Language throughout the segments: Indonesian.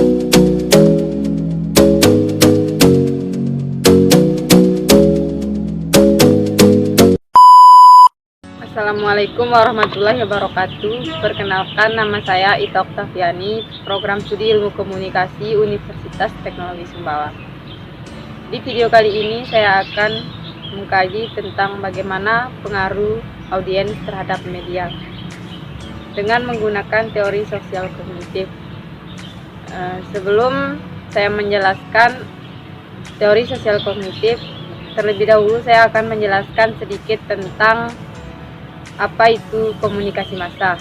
Assalamualaikum warahmatullahi wabarakatuh. Perkenalkan, nama saya Ita Oktaviani, Program Studi Ilmu Komunikasi Universitas Teknologi Sumbawa. Di video kali ini saya akan mengkaji tentang bagaimana pengaruh audiens terhadap media dengan menggunakan teori sosial kognitif. Sebelum saya menjelaskan teori sosial kognitif, terlebih dahulu saya akan menjelaskan sedikit tentang apa itu komunikasi massa.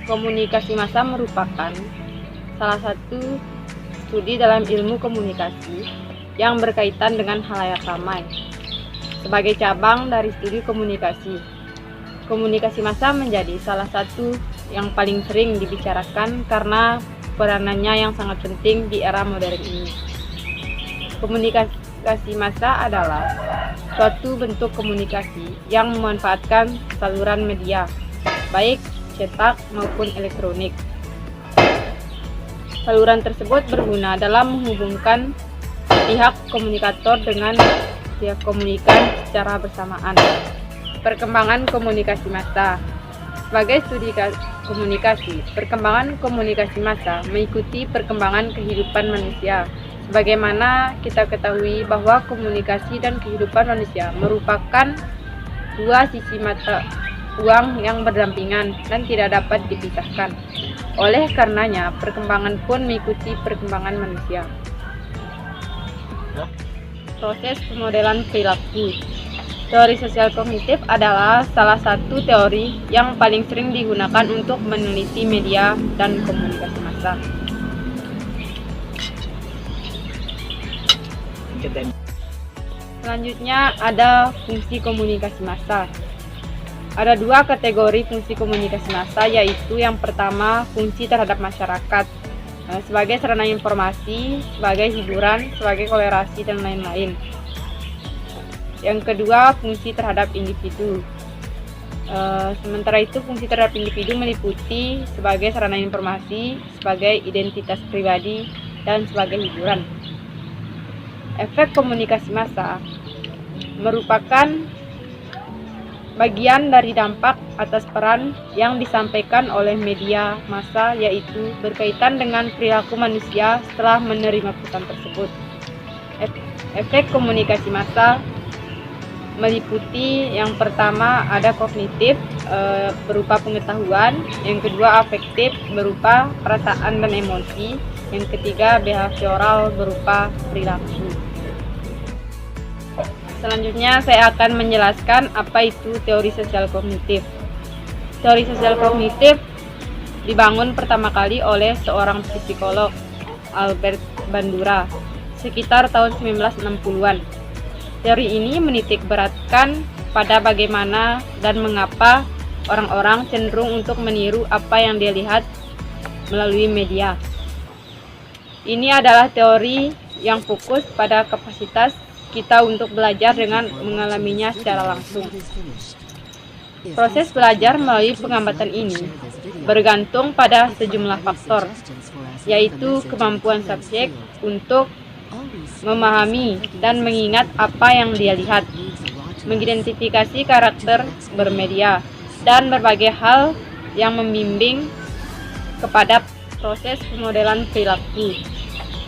Komunikasi massa merupakan salah satu studi dalam ilmu komunikasi yang berkaitan dengan khalayak ramai. Sebagai cabang dari studi komunikasi, komunikasi massa menjadi salah satu yang paling sering dibicarakan karena peranannya yang sangat penting di era modern ini. Komunikasi massa adalah suatu bentuk komunikasi yang memanfaatkan saluran media, baik cetak maupun elektronik. Saluran tersebut berguna dalam menghubungkan pihak komunikator dengan pihak komunikan secara bersamaan. Perkembangan komunikasi massa. Sebagai studi komunikasi, perkembangan komunikasi massa mengikuti perkembangan kehidupan manusia. Sebagaimana kita ketahui bahwa komunikasi dan kehidupan manusia merupakan dua sisi mata uang yang berdampingan dan tidak dapat dipisahkan. Oleh karenanya, perkembangan pun mengikuti perkembangan manusia. Proses pemodelan perilaku. Teori sosial kognitif adalah salah satu teori yang paling sering digunakan untuk meneliti media dan komunikasi massa. Selanjutnya ada fungsi komunikasi massa. Ada dua kategori fungsi komunikasi massa, yaitu yang pertama fungsi terhadap masyarakat sebagai sarana informasi, sebagai hiburan, sebagai kolerasi dan lain-lain. Yang kedua fungsi terhadap individu. Sementara itu fungsi terhadap individu meliputi sebagai sarana informasi, sebagai identitas pribadi, dan sebagai hiburan. Efek komunikasi massa merupakan bagian dari dampak atas peran yang disampaikan oleh media massa, yaitu berkaitan dengan perilaku manusia setelah menerima pesan tersebut. Efek komunikasi massa meliputi yang pertama ada kognitif berupa pengetahuan, yang kedua afektif berupa perasaan dan emosi, yang ketiga behavioral berupa perilaku. Selanjutnya saya akan menjelaskan apa itu teori sosial kognitif. Teori sosial kognitif dibangun pertama kali oleh seorang psikolog, Albert Bandura, sekitar tahun 1960-an. Teori ini menitik beratkan pada bagaimana dan mengapa orang-orang cenderung untuk meniru apa yang dia lihat melalui media. Ini adalah teori yang fokus pada kapasitas kita untuk belajar dengan mengalaminya secara langsung. Proses belajar melalui pengamatan ini bergantung pada sejumlah faktor, yaitu kemampuan subjek untuk memahami dan mengingat apa yang dia lihat, mengidentifikasi karakter bermedia, dan berbagai hal yang membimbing kepada proses pemodelan perilaku.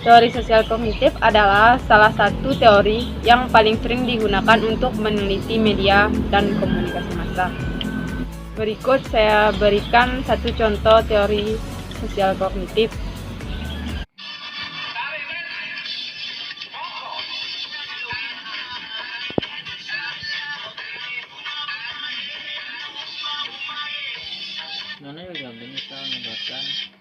Teori sosial kognitif adalah salah satu teori yang paling sering digunakan untuk meneliti media dan komunikasi massa. Berikut saya berikan satu contoh teori sosial kognitif. Nona juga bisa menjelaskan.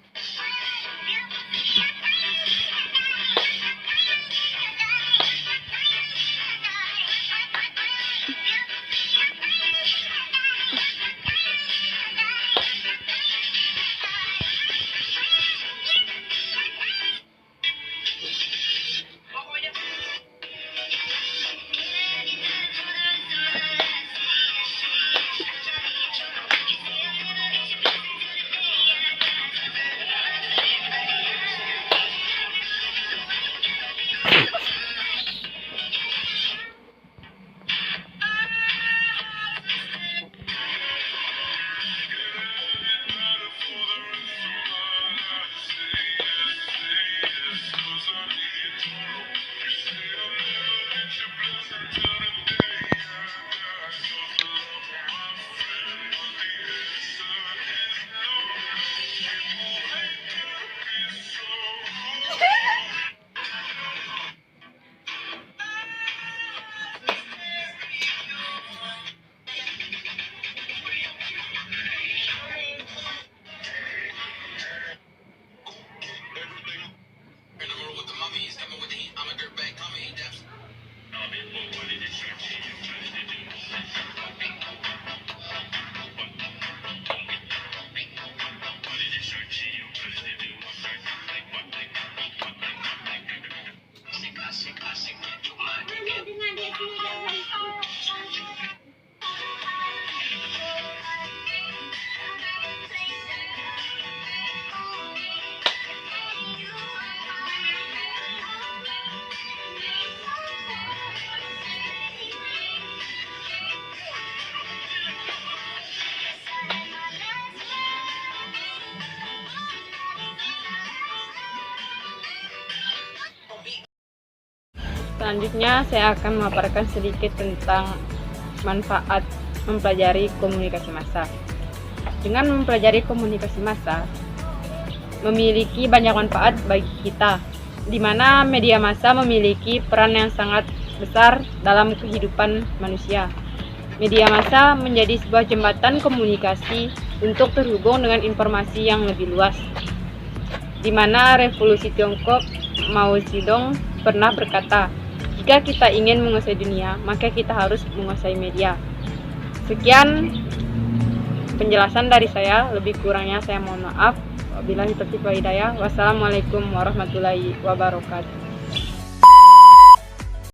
Selanjutnya saya akan memaparkan sedikit tentang manfaat mempelajari komunikasi massa. Dengan mempelajari komunikasi massa memiliki banyak manfaat bagi kita, di mana media massa memiliki peran yang sangat besar dalam kehidupan manusia. Media massa menjadi sebuah jembatan komunikasi untuk terhubung dengan informasi yang lebih luas, di mana revolusi Tiongkok Mao Zedong pernah berkata, jika kita ingin menguasai dunia, maka kita harus menguasai media. Sekian penjelasan dari saya, lebih kurangnya saya mohon maaf. Wabillahi taufiq wal hidayah. Wassalamualaikum warahmatullahi wabarakatuh.